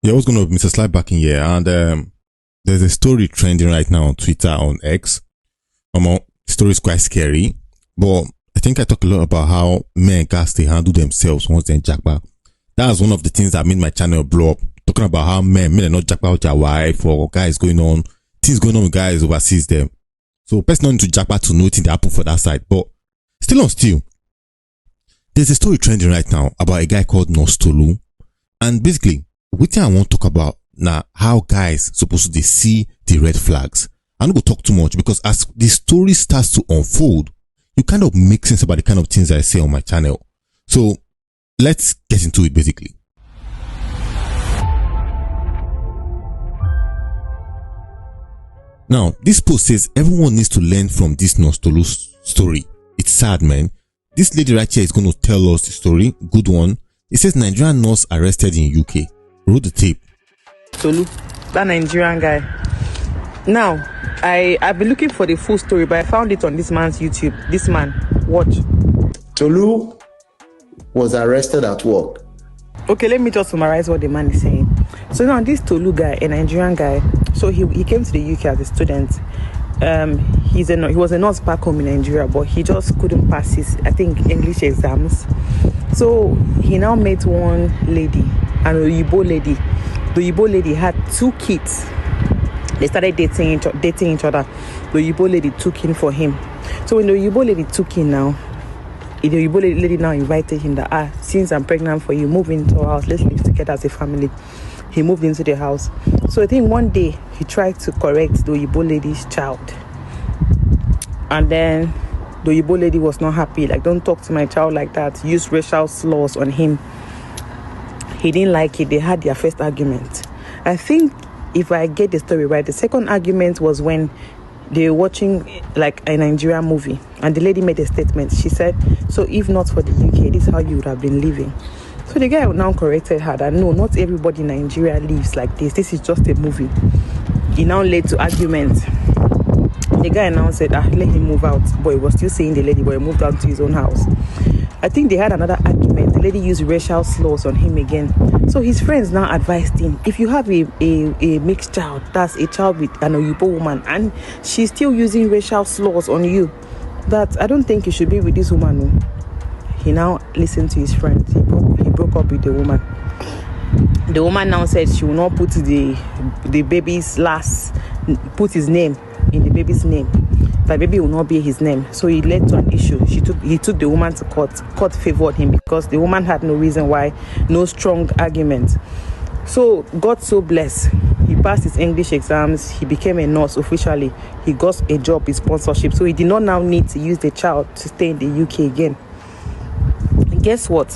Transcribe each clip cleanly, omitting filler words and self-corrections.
Yeah, what's going on, Mr. Slide back in here? And there's a story trending right now on Twitter, on X. The story is quite scary, but I think I talk a lot about how men gas they handle themselves once they're in Japa. That's one of the things that made my channel blow up. Talking about how men are not Japa with their wife or guys going on, things going on with guys overseas them. So person not into Japa to know things that happen for that side. But still, there's a story trending right now about a guy called Tolu. And basically, what I want to talk about now, how guys supposed to see the red flags. I'm not going to talk too much because as the story starts to unfold, you kind of make sense about the kind of things I say on my channel. So let's get into it basically. Now, this post says everyone needs to learn from this Tolu story. It's sad, man. This lady right here is going to tell us the story. Good one. It says Nigerian nurse arrested in UK. Roll the tape. Tolu, that Nigerian guy. Now, I've been looking for the full story, but I found it on this man's YouTube. This man, watch. Tolu was arrested at work. Okay, let me just summarize what the man is saying. So now this Tolu guy, a Nigerian guy, so he came to the UK as a student. He was a nurse back home in Nigeria, but he just couldn't pass his, I think, English exams. So he now met one lady, an Oyibo lady. The Oyibo lady had 2 kids. They started dating each other. The Oyibo lady took in for him. So when the Oyibo lady took in now, the Oyibo lady now invited him that, since I'm pregnant for you, move into our house. Let's live together as a family. He moved into the house. So I think one day he tried to correct the Oyibo lady's child. And then the Oyibo lady was not happy. Like, don't talk to my child like that. Use racial slurs on him. He didn't like it. They had their first argument. I think if I get the story right, the second argument was when they were watching like a Nigerian movie. And the lady made a statement. She said, so if not for the UK, this is how you would have been living. So the guy now corrected her that no, not everybody in Nigeria lives like this. This is just a movie. It now led to argument. The guy now said, let him move out. But he was still saying the lady, but he moved out to his own house. I think they had another argument. The lady used racial slurs on him again. So his friends now advised him, if you have a mixed child, that's a child with an Oyibo woman, and she's still using racial slurs on you, that I don't think you should be with this woman. No. He now listened to his friends. He broke up with the woman. The woman now said she will not put the baby's put his name in the baby's name. That baby will not be his name. So it led to an issue. He took the woman to court. Court favored him because the woman had no reason why, no strong argument. So God so blessed. He passed his English exams. He became a nurse officially. He got a job with sponsorship. So he did not now need to use the child to stay in the UK again. And guess what?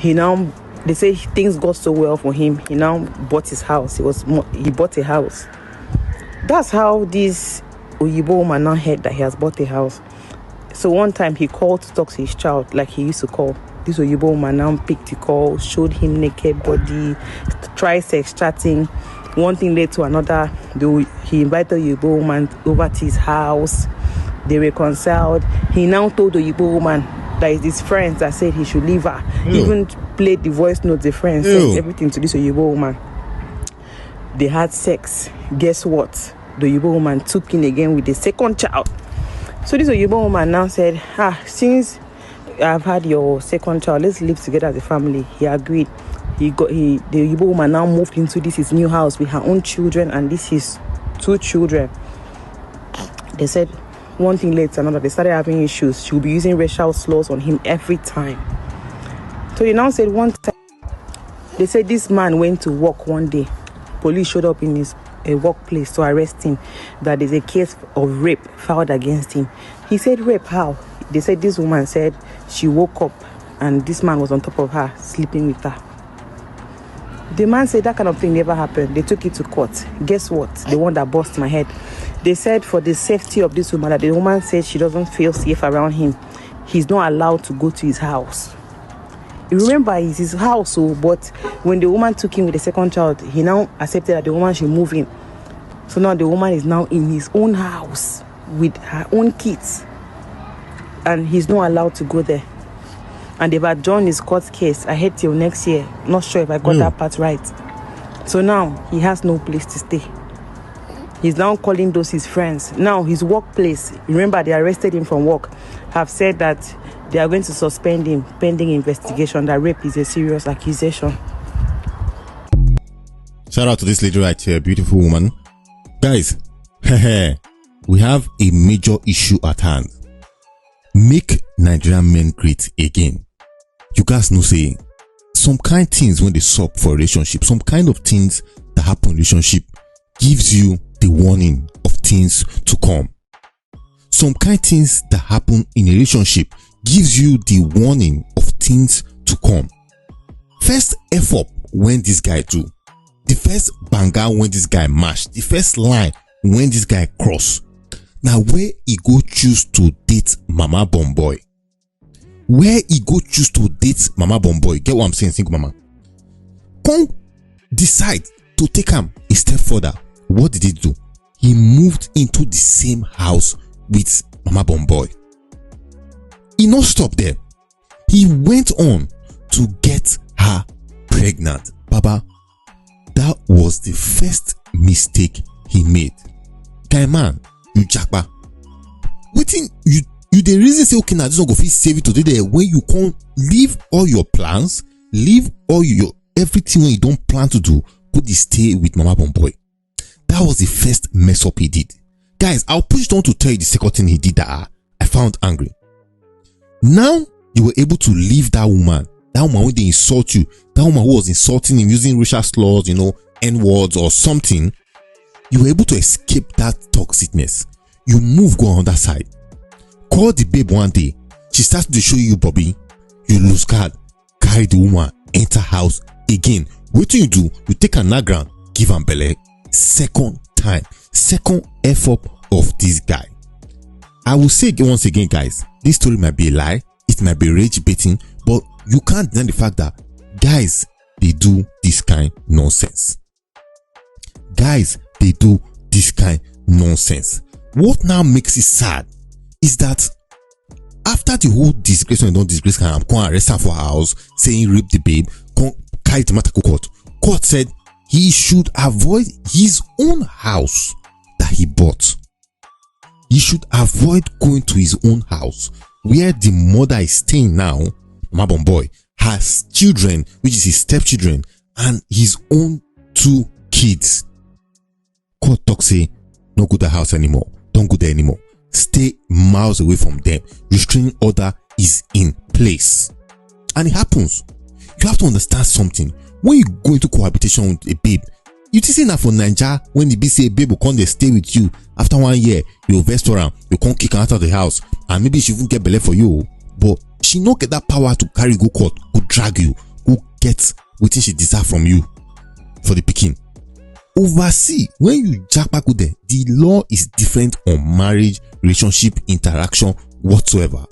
They say things got so well for him. He now bought his house. He bought a house. That's how this Oyibo woman now heard that he has bought a house. So one time he called to talk to his child like he used to call. This Oyibo woman now picked the call, showed him naked body, trisex chatting. One thing led to another. He invited the Oyibo woman over to his house. They reconciled. He now told the Oyibo woman that it's his friends that said he should leave her. Even played the voice note, the friends said everything to this Oyibo woman. They had sex. Guess what? The Oyibo woman took in again with the second child. So this Oyibo woman now said, since I've had your second child, let's live together as a family. He agreed. The Oyibo woman now moved into his new house with her own children, and this is 2 children. They said one thing led to another. They started having issues. She will be using racial slurs on him every time. So they now said one time, they said this man went to work one day. Police showed up in his workplace to arrest him, that there's a case of rape filed against him. He said, rape, how? They said this woman said she woke up and this man was on top of her, sleeping with her. The man said that kind of thing never happened. They took it to court. Guess what? The one that bust my head. They said for the safety of this woman, that the woman said she doesn't feel safe around him. He's not allowed to go to his house. You remember, it's his house, but when the woman took him with the second child, he now accepted that the woman should move in. So now the woman is now in his own house with her own kids. And he's not allowed to go there. And they've adjourned his court case ahead till next year. Not sure if I got that part right. So now he has no place to stay. He's now calling those his friends. Now his workplace, remember they arrested him from work, have said that they are going to suspend him pending investigation, that rape is a serious accusation. Shout out to this lady right here, beautiful woman. Guys, we have a major issue at hand. Make Nigerian men great again. You guys know say some kind things when they suck for a relationship, some kind of things that happen in relationship gives you the warning of things to come. Some kind of things that happen in a relationship gives you the warning of things to come. First F up when this guy do. The first banger when this guy mash. The first line when this guy cross. Now where he go choose to date Mama Bomboy. Where he go choose to date Mama Bomboy. Get what I'm saying, single mama? Come decide to take him a step further. What did he do? He moved into the same house with Mama Bomboy. He not stop there. He went on to get her pregnant. Baba, that was the first mistake he made. Guy man, you Japa. Waiting, you the reason say okay now this one go fit save it today there when you can't leave all your plans, leave all your everything when you don't plan to do, go to stay with Mama Bomboy. That was the first mess up he did. Guys, I'll push it on to tell you the second thing he did that I found angry. Now you were able to leave that woman when they insult you, that woman who was insulting him using racial slurs, N-words or something. You were able to escape that toxicness. You move, go on that side. Call the babe one day. She starts to show you Bobby. You lose card. Carry the woman. Enter house again. What do? You take an ground. Give am belle. Second time. Second F up of this guy. I will say once again, guys. This story might be a lie. It might be rage baiting. But you can't deny the fact that guys, they do this kind nonsense. Guys, they do this kind nonsense. What now makes it sad is that after the whole disgrace and don't disgrace can come arrest her for her house, saying rape the babe, come carry the matter to court. Court said he should avoid his own house that he bought. He should avoid going to his own house where the mother is staying now, Mama Bomboy, has children, which is his stepchildren, and his own 2 kids. Court talk say, no go to the house anymore. Don't go there anymore. Stay miles away from them. Restraining order is in place. And it happens. You have to understand something. When you go into cohabitation with a babe, you see now for Nigeria, when the be say a babe will come they stay with you, after 1 year, you'll restaurant, you can't kick her out of the house, and maybe she won't get belay for you, but she not get that power to carry go court, go drag you, go get what she deserve from you for the picking. Oversee, when you Japa go there, the law is different on marriage, relationship, interaction, whatsoever.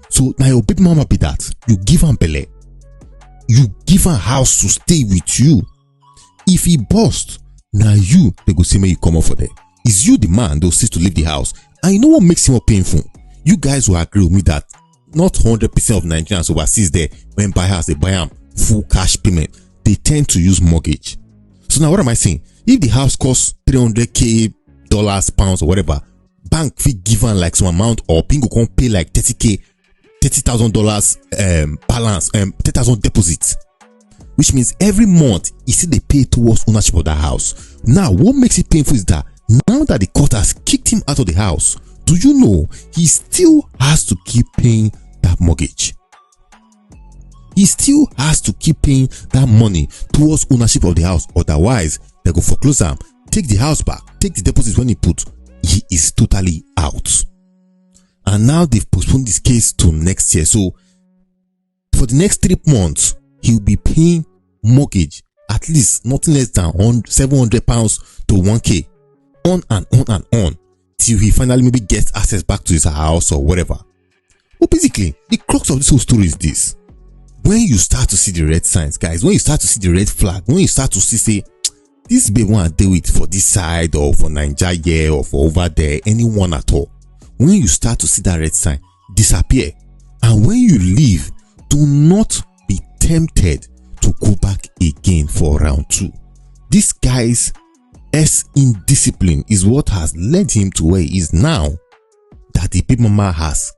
So now your baby mama be that. You give her belly. You give her house to stay with you. If he bust, now you, they go say me you come up for there. Is you the man they'll say to leave the house. And you know what makes it more painful? You guys will agree with me that not 100% of Nigerians overseas there, when buy house, they buy them full cash payment. They tend to use mortgage. So now what am I saying? If the house costs $300k, pounds or whatever, bank fee given like some amount or Pingo can pay like $30,000 balance, 10,000 deposits. Which means every month you see they pay towards ownership of that house. Now what makes it painful is that now that the court has kicked him out of the house, do you know he still has to keep paying that mortgage? He still has to keep paying that money towards ownership of the house. Otherwise, they go foreclose him, take the house back, take the deposits when he put. He is totally out. And now they've postponed this case to next year. So for the next 3 months, he'll be paying mortgage at least nothing less than £700 to 1k. On and on and on till he finally maybe gets access back to his house or whatever. But basically, the crux of this whole story is this. When you start to see the red signs, guys, when you start to see the red flag, when you start to see, say, this babe want to do it for this side or for Nigeria or for over there, anyone at all. When you start to see that red sign, disappear. And when you leave, do not be tempted to go back again for round 2. this guy's indiscipline is what has led him to where he is now, that the baby mama has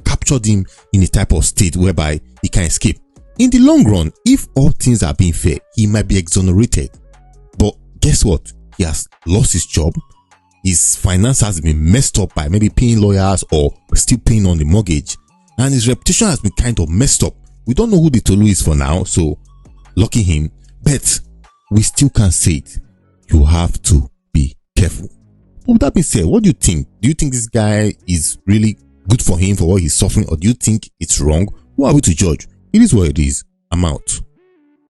captured him in a type of state whereby he can escape. In the long run, if all things are being fair, he might be exonerated. But guess what? He has lost his job. His finance has been messed up by maybe paying lawyers or still paying on the mortgage. And his reputation has been kind of messed up. We don't know who the Tolu is for now, so lucky him. But we still can't say it. You have to be careful. But with that being said, what do you think? Do you think this guy is really good for him for what he's suffering, or do you think it's wrong? Who are we to judge? It is what it is. I'm out.